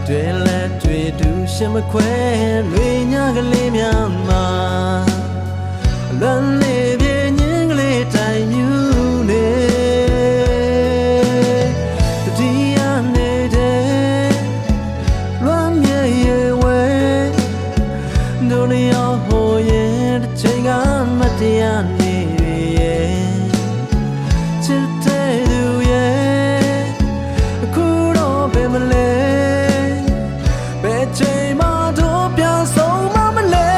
တွေ့လက်တွေ့တူရှင်မခွဲလွေညာကလေးများမှာလွမ်းနေပြင်းငင်းကလေးတိုင်မြူနေတတိယနေတဲ့လွမ်းမြေရွယ်ဝဲဒုနီယာဟိုရဲ့တစ်ချိန်ကမတရားနေရဲ့ချစ်တဲ့သူရဲ့အခုတော့ဘယ်မလဲဘယ်ချိန်မှတော့ပြန်ဆုံးမမလဲ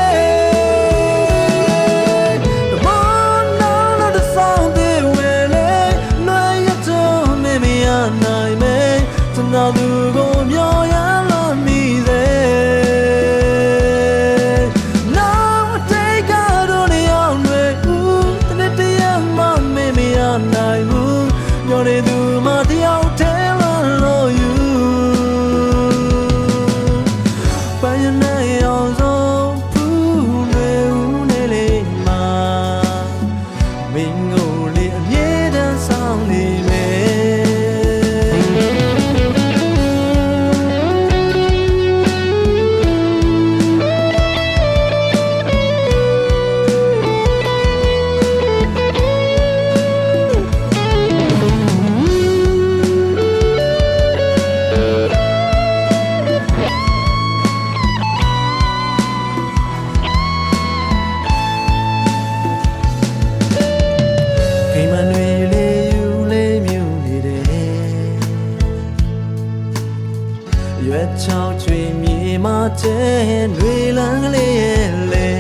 နောက်သူကိုမျောရလို့မိသေးနောက်အတိတ်ကတော့နေအောင်တွေဦးတနေ့တည်းမှမမရနိုင်ဘူးမျောနေသူမှတယောက်တည်းလို့ယူပန်းရနေအောင်ဆုံးဖူးနေဦးနေလေမှာမင်းကိုလေအမြဲတမ်းဆောင်နေမယ်ရွက်ချောင်းချွေမြေမှာကျဲလွေလန်းကလေးရဲ့လေ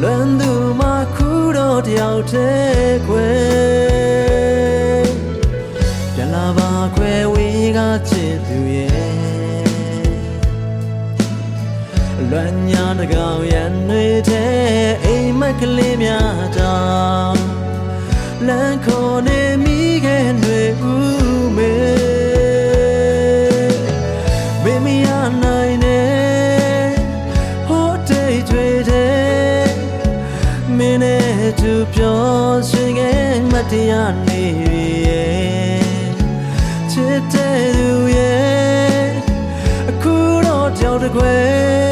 လွမ်းသူမှာခုတော့တယောက်တည်းခွဲပြန်လာပါခွဲဝေးကချစ်သူရဲ့လွမ်းညာတကောင်ရန်တွေတဲ့အိမ်မက်ကလေးများတောင်လမ်းခေါ်နေမိခဲ့တွေဦးမေသူပြောရှင်ခဲ့မတရားနေရဲ့ချစ်တဲ့သူရဲ့အခုတော့ကြောက်တကွယ်